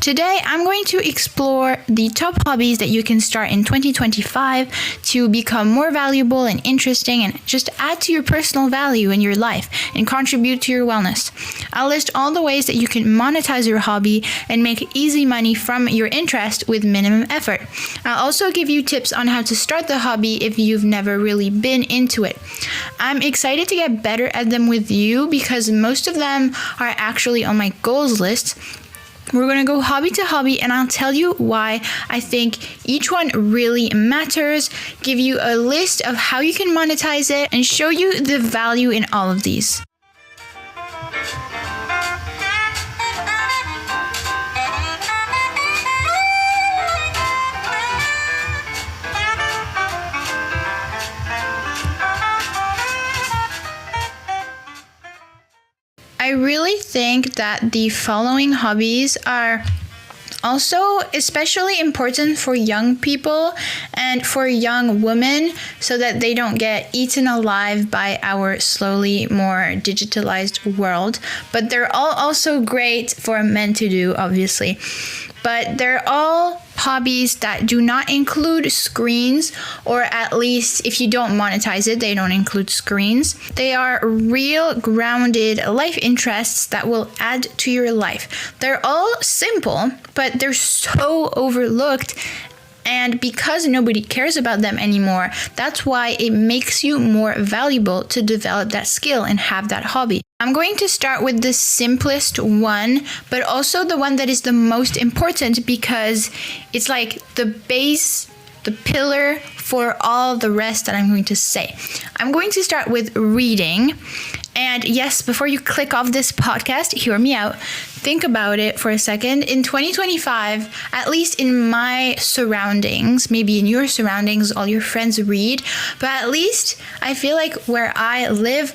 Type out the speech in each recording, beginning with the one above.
Today, I'm going to explore the top hobbies that you can start in 2025 to become more valuable and interesting and just add to your personal value in your life and contribute to your wellness. I'll list all the ways that you can monetize your hobby and make easy money from your interest with minimum effort. I'll also give you tips on how to start the hobby if you've never really been into it. I'm excited to get better at them with you because most of them are actually on my goals list. We're going to go hobby to hobby and I'll tell you why I think each one really matters, give you a list of how you can monetize it, and show you the value in all of these. I really think that the following hobbies are also especially important for young people and for young women so that they don't get eaten alive by our slowly more digitalized world. But they're all also great for men to do, obviously. But they're all hobbies that do not include screens, or at least if you don't monetize it, they don't include screens. They are real grounded life interests that will add to your life. They're all simple, but they're so overlooked. And because nobody cares about them anymore, that's why it makes you more valuable to develop that skill and have that hobby. I'm going to start with the simplest one, but also the one that is the most important because it's like the base, the pillar for all the rest that I'm going to say. I'm going to start with reading. And yes, before you click off this podcast, hear me out. Think about it for a second. In 2025, at least in my surroundings, maybe in your surroundings, all your friends read, but at least I feel like where I live,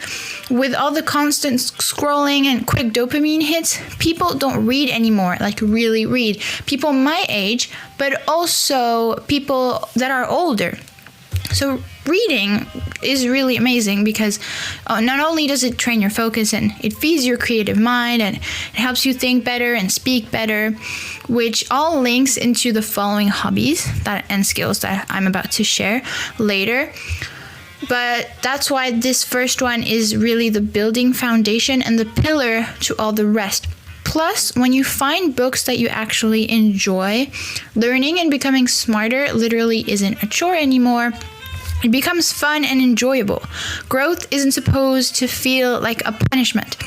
with all the constant scrolling and quick dopamine hits, people don't read anymore, like really read. People my age, but also people that are older. So reading is really amazing because not only does it train your focus and it feeds your creative mind and it helps you think better and speak better, which all links into the following hobbies and skills that I'm about to share later. But that's why this first one is really the building foundation and the pillar to all the rest. Plus, when you find books that you actually enjoy, learning and becoming smarter literally isn't a chore anymore. It becomes fun and enjoyable. Growth isn't supposed to feel like a punishment.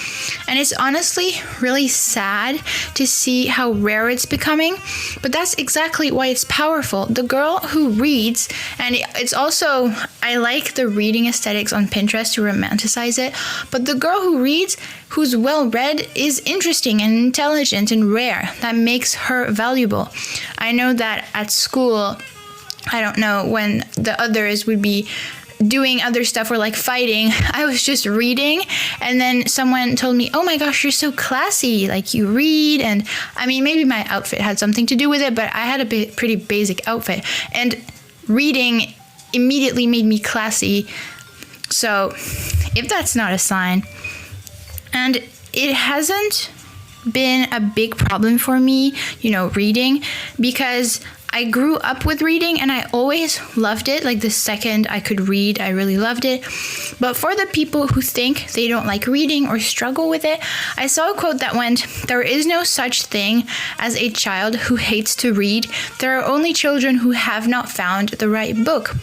And it's honestly really sad to see how rare it's becoming, but that's exactly why it's powerful. The girl who reads, and it's also, I like the reading aesthetics on Pinterest to romanticize it, but the girl who reads, who's well-read, is interesting and intelligent and rare. That makes her valuable. I know that at school, I don't know, when the others would be doing other stuff or like fighting, I was just reading, and then someone told me, oh my gosh, you're so classy, like you read. And I mean, maybe my outfit had something to do with it, but I had a pretty basic outfit, and reading immediately made me classy. So if that's not a sign, and it hasn't been a big problem for me, reading, because I grew up with reading and I always loved it. Like the second I could read, I really loved it. But for the people who think they don't like reading or struggle with it, I saw a quote that went, "There is no such thing as a child who hates to read. There are only children who have not found the right book."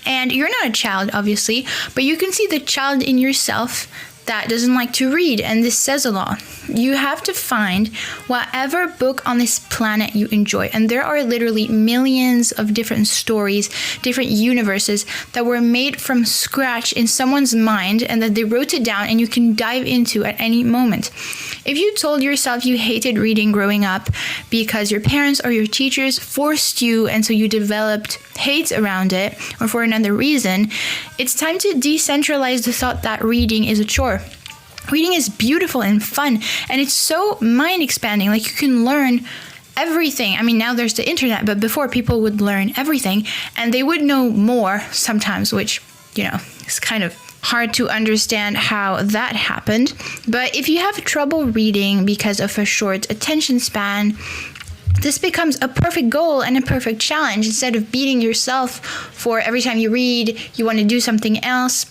And you're not a child, obviously, but you can see the child in yourself that doesn't like to read, and this says a lot. You have to find whatever book on this planet you enjoy, and there are literally millions of different stories, different universes that were made from scratch in someone's mind and that they wrote it down and you can dive into at any moment. If you told yourself you hated reading growing up because your parents or your teachers forced you and so you developed hate around it, or for another reason, it's time to decentralize the thought that reading is a chore. Reading is beautiful and fun, and it's so mind-expanding. Like, you can learn everything. I mean, now there's the internet, but before people would learn everything, and they would know more sometimes, which, is kind of hard to understand how that happened. But if you have trouble reading because of a short attention span, this becomes a perfect goal and a perfect challenge. Instead of beating yourself for every time you read, you want to do something else.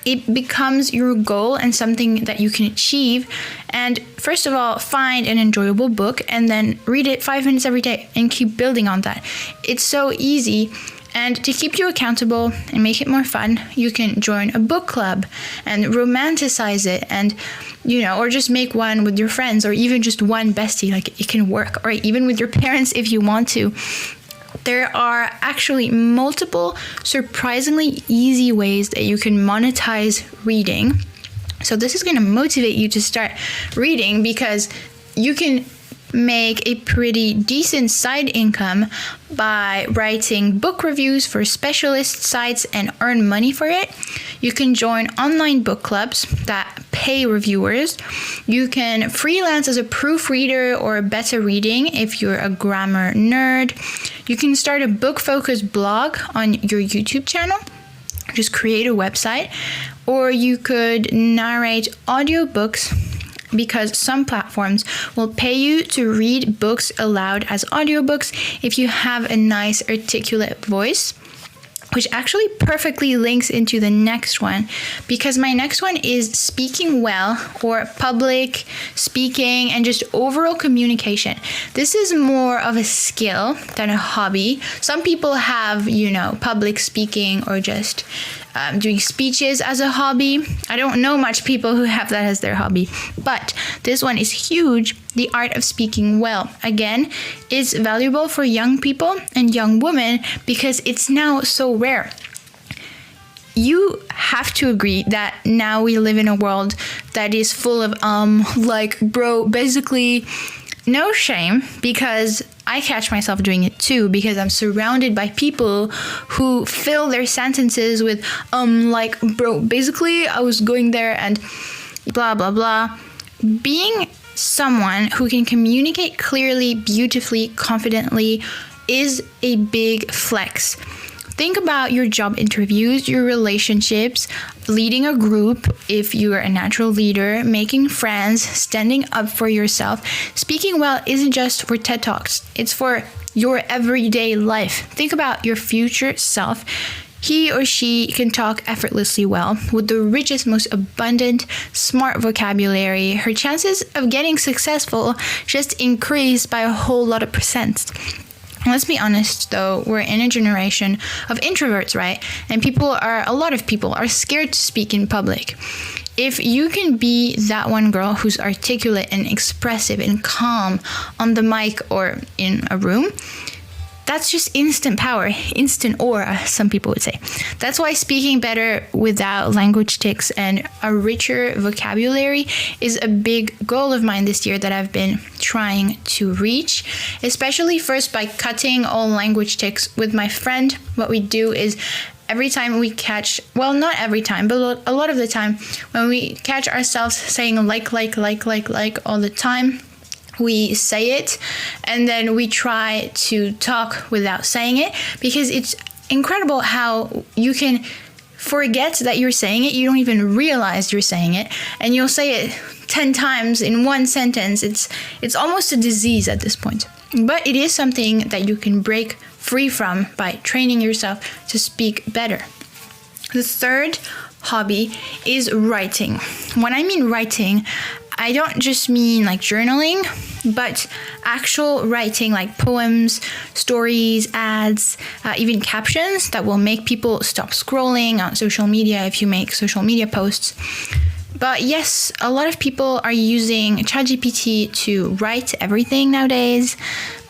It becomes your goal and something that you can achieve. And first of all, find an enjoyable book and then read it 5 minutes every day and keep building on that. It's so easy. And to keep you accountable and make it more fun, you can join a book club and romanticize it, and or just make one with your friends, or even just one bestie. Like, it can work, or even with your parents if you want to. There are actually multiple surprisingly easy ways that you can monetize reading. So this is going to motivate you to start reading, because you can make a pretty decent side income by writing book reviews for specialist sites and earn money for it. You can join online book clubs that pay reviewers. You can freelance as a proofreader or beta reading if you're a grammar nerd. You can start a book-focused blog on your YouTube channel. Just create a website. Or you could narrate audiobooks, because some platforms will pay you to read books aloud as audiobooks if you have a nice articulate voice, which actually perfectly links into the next one, because my next one is speaking well, or public speaking, and just overall communication. This is more of a skill than a hobby. Some people have, public speaking or just doing speeches as a hobby. I don't know much people who have that as their hobby, but this one is huge. The art of speaking well, again, is valuable for young people and young women because it's now so rare. You have to agree that now we live in a world that is full of basically no shame, because I catch myself doing it too, because I'm surrounded by people who fill their sentences with basically I was going there and blah blah blah. Being someone who can communicate clearly, beautifully, confidently is a big flex. Think about your job interviews, your relationships, leading a group if you are a natural leader, making friends, standing up for yourself. Speaking well isn't just for TED Talks, it's for your everyday life. Think about your future self. He or she can talk effortlessly well with the richest, most abundant, smart vocabulary. Her chances of getting successful just increase by a whole lot of percent. Let's be honest, though, we're in a generation of introverts, right? And a lot of people are scared to speak in public. If you can be that one girl who's articulate and expressive and calm on the mic or in a room, that's just instant power, instant aura, some people would say. That's why speaking better without language tics and a richer vocabulary is a big goal of mine this year that I've been trying to reach, especially first by cutting all language tics with my friend. What we do is every time we catch, well, not every time, but a lot of the time, when we catch ourselves saying like all the time, we say it, and then we try to talk without saying it, because it's incredible how you can forget that you're saying it. You don't even realize you're saying it, and you'll say it 10 times in one sentence. It's almost a disease at this point. But it is something that you can break free from by training yourself to speak better. The third hobby is writing. When I mean writing, I don't just mean like journaling, but actual writing like poems, stories, ads, even captions that will make people stop scrolling on social media if you make social media posts. But yes, a lot of people are using ChatGPT to write everything nowadays.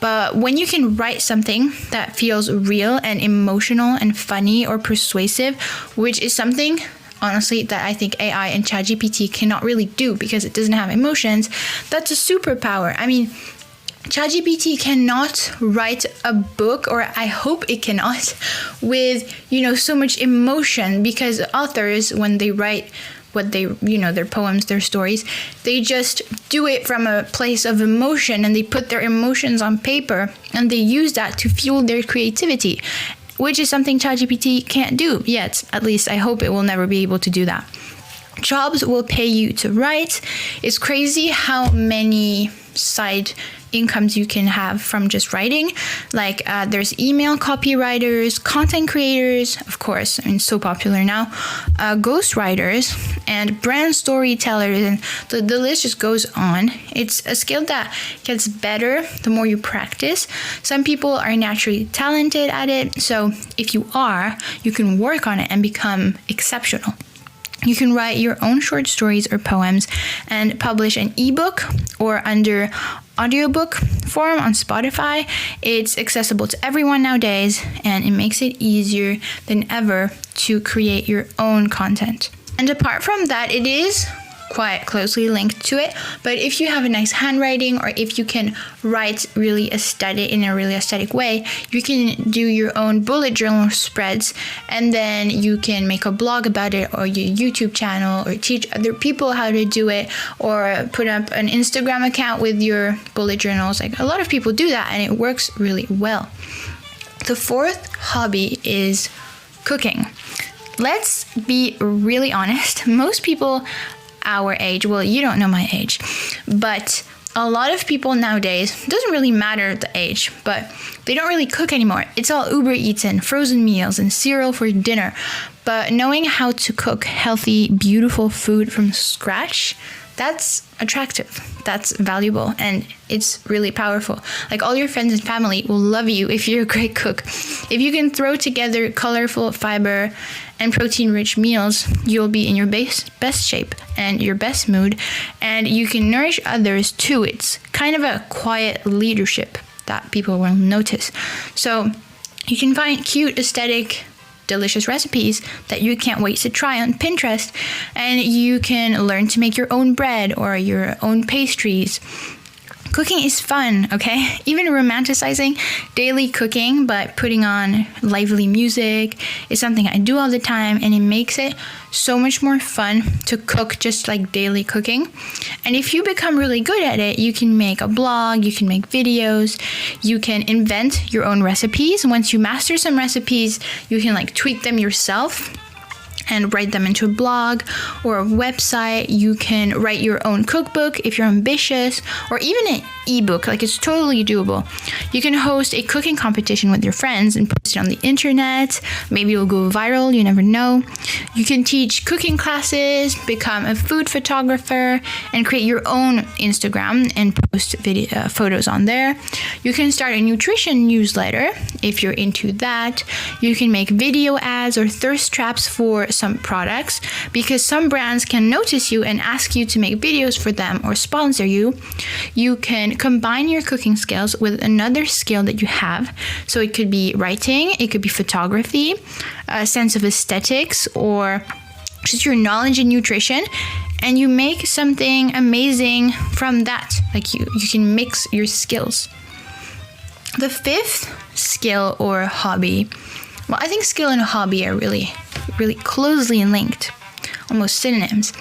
But when you can write something that feels real and emotional and funny or persuasive, which is something honestly that I think AI and ChatGPT cannot really do because it doesn't have emotions, that's a superpower. I mean, ChatGPT cannot write a book, or I hope it cannot, with, so much emotion, because authors, when they write what they, their poems, their stories, they just do it from a place of emotion, and they put their emotions on paper, and they use that to fuel their creativity. which is something ChatGPT can't do yet. At least I hope it will never be able to do that. Jobs will pay you to write. It's crazy how many side incomes you can have from just writing. Like there's email copywriters, content creators, of course, I mean, so popular now, ghostwriters, and brand storytellers, and the list just goes on. It's a skill that gets better the more you practice. Some people are naturally talented at it, so if you are, you can work on it and become exceptional. You can write your own short stories or poems and publish an ebook or under audiobook form on Spotify. It's accessible to everyone nowadays, and it makes it easier than ever to create your own content. And apart from that, it is quite closely linked to it, but if you have a nice handwriting, or if you can write really aesthetic in a really aesthetic way, you can do your own bullet journal spreads, and then you can make a blog about it, or your YouTube channel, or teach other people how to do it, or put up an Instagram account with your bullet journals. Like, a lot of people do that, and it works really well. The fourth hobby is cooking. Let's be really honest. Most people our age, well, you don't know my age, but a lot of people nowadays, it doesn't really matter the age, but they don't really cook anymore. It's all Uber Eats and frozen meals and cereal for dinner. But knowing how to cook healthy, beautiful food from scratch, that's attractive, that's valuable, and it's really powerful. Like, all your friends and family will love you if you're a great cook. If you can throw together colorful, fiber and protein-rich meals, you'll be in your best shape and your best mood, and you can nourish others too. It's kind of a quiet leadership that people will notice. So you can find cute, aesthetic, delicious recipes that you can't wait to try on Pinterest, and you can learn to make your own bread or your own pastries. Cooking is fun, okay? Even romanticizing daily cooking but putting on lively music is something I do all the time, and it makes it so much more fun to cook just like daily cooking. And if you become really good at it, you can make a blog, you can make videos, you can invent your own recipes. Once you master some recipes, you can like tweak them yourself and write them into a blog or a website. You can write your own cookbook if you're ambitious, or even an ebook. Like, it's totally doable. You can host a cooking competition with your friends and post it on the internet. Maybe it'll go viral, you never know. You can teach cooking classes, become a food photographer, and create your own Instagram and post photos on there. You can start a nutrition newsletter if you're into that. You can make video ads or thirst traps for some products, because some brands can notice you and ask you to make videos for them or sponsor you. You can combine your cooking skills with another skill that you have. So it could be writing, it could be photography, a sense of aesthetics, or just your knowledge in nutrition, and you make something amazing from that. Like, you can mix your skills. The fifth skill or hobby, well, I think skill and hobby are really closely linked, almost synonyms,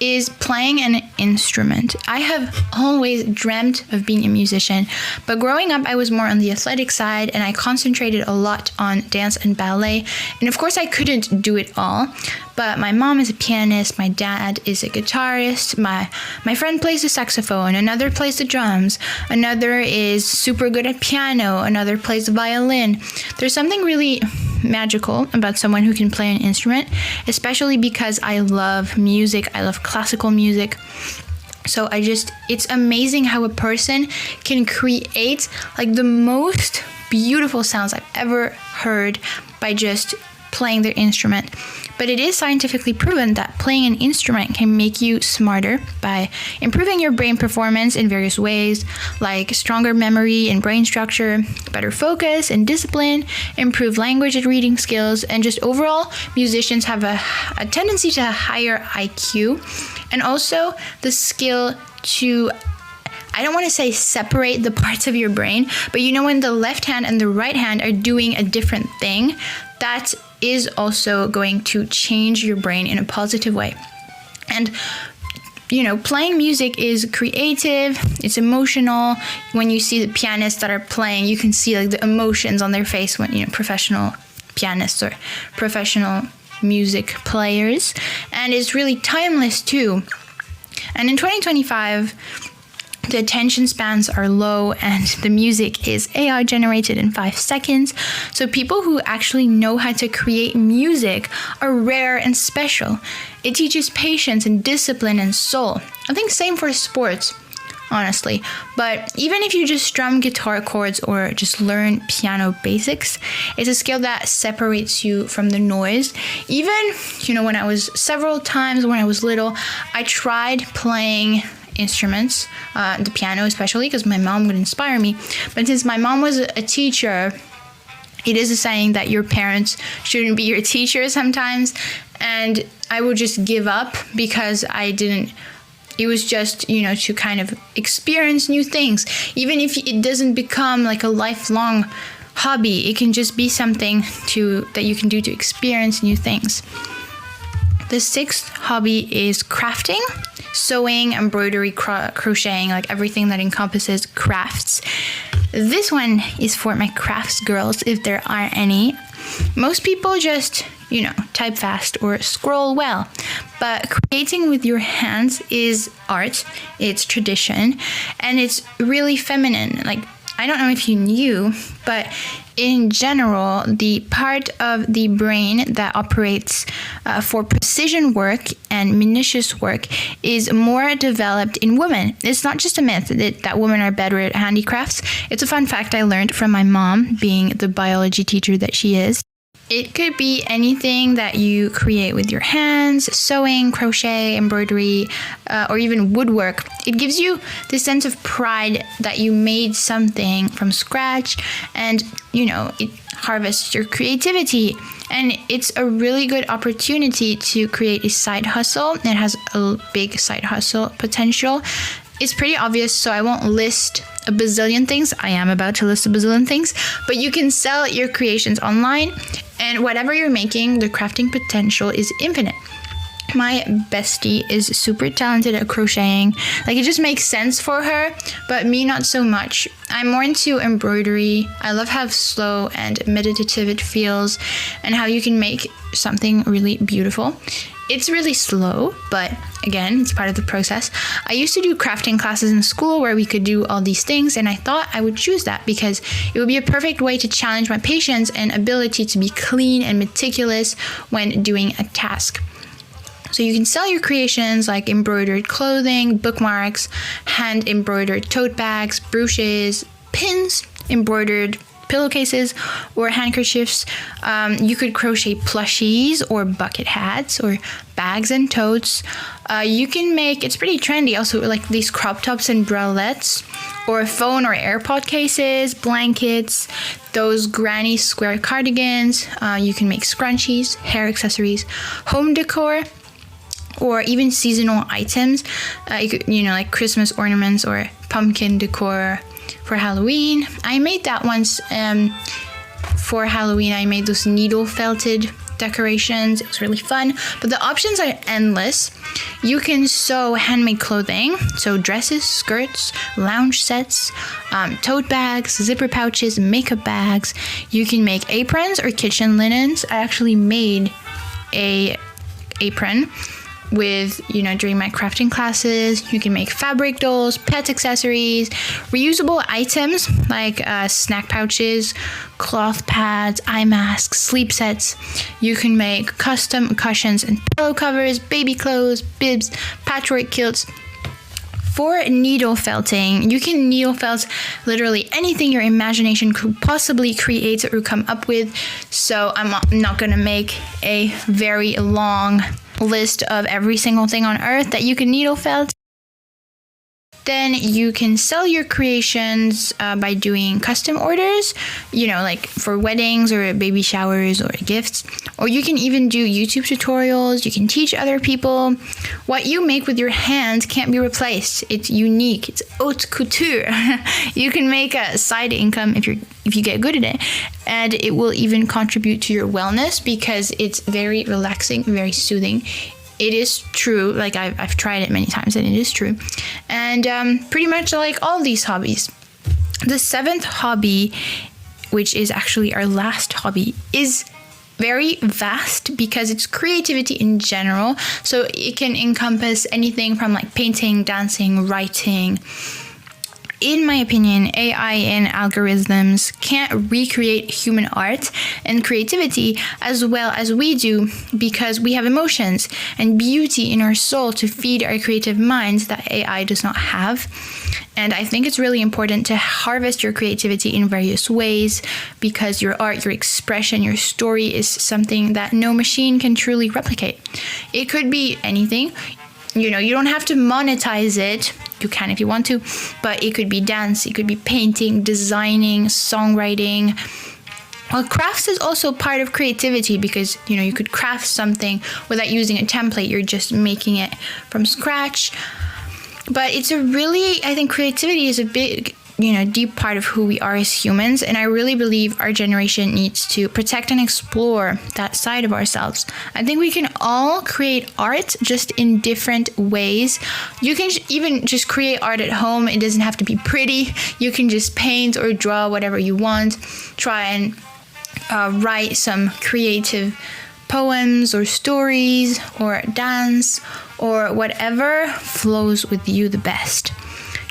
is playing an instrument. I have always dreamt of being a musician, but growing up I was more on the athletic side, and I concentrated a lot on dance and ballet. And of course I couldn't do it all, but my mom is a pianist, my dad is a guitarist, my friend plays the saxophone, another plays the drums, another is super good at piano, another plays the violin. There's something really magical about someone who can play an instrument, especially because I love music. I love classical music. So it's amazing how a person can create like the most beautiful sounds I've ever heard by just playing their instrument. But it is scientifically proven that playing an instrument can make you smarter by improving your brain performance in various ways, like stronger memory and brain structure, better focus and discipline, improved language and reading skills, and just overall, musicians have a tendency to higher IQ, and also the skill to, I don't want to say separate the parts of your brain, but you know when the left hand and the right hand are doing a different thing, that is also going to change your brain in a positive way. And playing music is creative, it's emotional. When you see the pianists that are playing, you can see like the emotions on their face when, professional pianists or professional music players, and it's really timeless too. And in 2025, the attention spans are low and the music is AI generated in 5 seconds. So people who actually know how to create music are rare and special. It teaches patience and discipline and soul. I think same for sports, honestly. But even if you just strum guitar chords or just learn piano basics, it's a skill that separates you from the noise. Even, several times when I was little, I tried playing instruments, the piano especially, because my mom would inspire me. But since my mom was a teacher, it is a saying that your parents shouldn't be your teacher sometimes. And I would just give up because it was just, to kind of experience new things. Even if it doesn't become like a lifelong hobby, it can just be something that you can do to experience new things. The 6th hobby is crafting, sewing, embroidery, crocheting, like everything that encompasses crafts. This one is for my crafts girls, if there are any. Most people just, type fast or scroll well, but creating with your hands is art, it's tradition, and it's really feminine. Like, I don't know if you knew, but in general, the part of the brain that operates for precision work and minutious work is more developed in women. It's not just a myth that women are better at handicrafts. It's a fun fact I learned from my mom, being the biology teacher that she is. It could be anything that you create with your hands, sewing, crochet, embroidery, or even woodwork. It gives you this sense of pride that you made something from scratch, and, it harvests your creativity. And it's a really good opportunity to create a side hustle. It has a big side hustle potential. It's pretty obvious, so I won't list a bazillion things. I am about to list a bazillion things, but you can sell your creations online, and whatever you're making, the crafting potential is infinite. My bestie is super talented at crocheting. Like, it just makes sense for her, but me not so much. I'm more into embroidery. I love how slow and meditative it feels and how you can make something really beautiful. It's really slow, but again, it's part of the process. I used to do crafting classes in school where we could do all these things, and I thought I would choose that because it would be a perfect way to challenge my patience and ability to be clean and meticulous when doing a task. So you can sell your creations like embroidered clothing, bookmarks, hand embroidered tote bags, brooches, pins, embroidered pillowcases, or handkerchiefs. You could crochet plushies or bucket hats or bags and totes. You can make, it's pretty trendy also, like these crop tops and bralettes, or phone or AirPod cases, blankets, those granny square cardigans. You can make scrunchies, hair accessories, home decor, or even seasonal items, like Christmas ornaments or pumpkin decor for Halloween. I made that once for Halloween. I made those needle felted decorations. It was really fun, but the options are endless. You can sew handmade clothing, so dresses, skirts, lounge sets, tote bags, zipper pouches, makeup bags. You can make aprons or kitchen linens. I actually made a apron with, during my crafting classes. You can make fabric dolls, pet accessories, reusable items like snack pouches, cloth pads, eye masks, sleep sets. You can make custom cushions and pillow covers, baby clothes, bibs, patchwork quilts. For needle felting, you can needle felt literally anything your imagination could possibly create or come up with. So I'm not going to make a very long list of every single thing on earth that you can needle felt. Then you can sell your creations by doing custom orders, like for weddings or baby showers or gifts. Or you can even do YouTube tutorials. You can teach other people. What you make with your hands can't be replaced. It's unique. It's haute couture. You can make a side income if you get good at it. And it will even contribute to your wellness because it's very relaxing, very soothing. It is true, like I've tried it many times and it is true. And pretty much like all these hobbies. The 7th hobby, which is actually our last hobby, is very vast because it's creativity in general. So it can encompass anything from like painting, dancing, writing. In my opinion, AI and algorithms can't recreate human art and creativity as well as we do because we have emotions and beauty in our soul to feed our creative minds that AI does not have. And I think it's really important to harvest your creativity in various ways because your art, your expression, your story is something that no machine can truly replicate. It could be anything. You don't have to monetize it. You can if you want to, but it could be dance, it could be painting, designing, songwriting. Well, crafts is also part of creativity because, you could craft something without using a template. You're just making it from scratch. But I think creativity is a big, deep part of who we are as humans. And I really believe our generation needs to protect and explore that side of ourselves. I think we can all create art just in different ways. You can even just create art at home. It doesn't have to be pretty. You can just paint or draw whatever you want. Try and write some creative poems or stories or dance or whatever flows with you the best.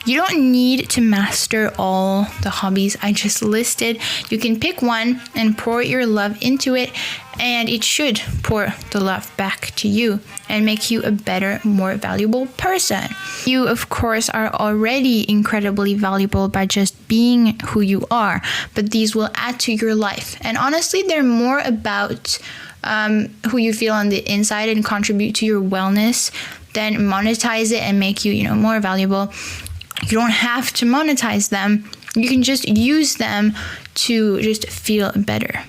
You don't need to master all the hobbies I just listed. You can pick one and pour your love into it, and it should pour the love back to you and make you a better, more valuable person. You, of course, are already incredibly valuable by just being who you are, but these will add to your life. And honestly, they're more about who you feel on the inside and contribute to your wellness than monetize it and make you, more valuable. You don't have to monetize them. You can just use them to just feel better.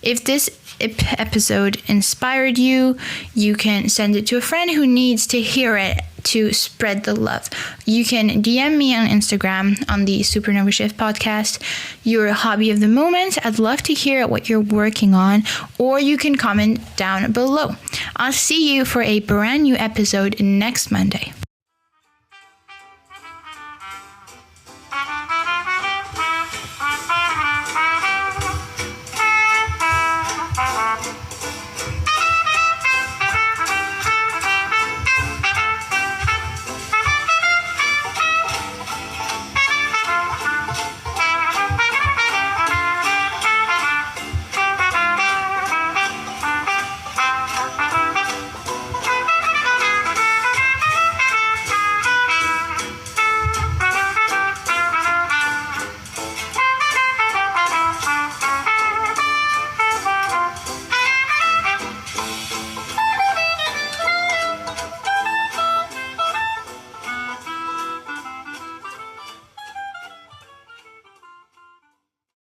If this episode inspired you, you can send it to a friend who needs to hear it to spread the love. You can DM me on Instagram on the Supernova Shift podcast, your hobby of the moment. I'd love to hear what you're working on, or you can comment down below. I'll see you for a brand new episode next Monday.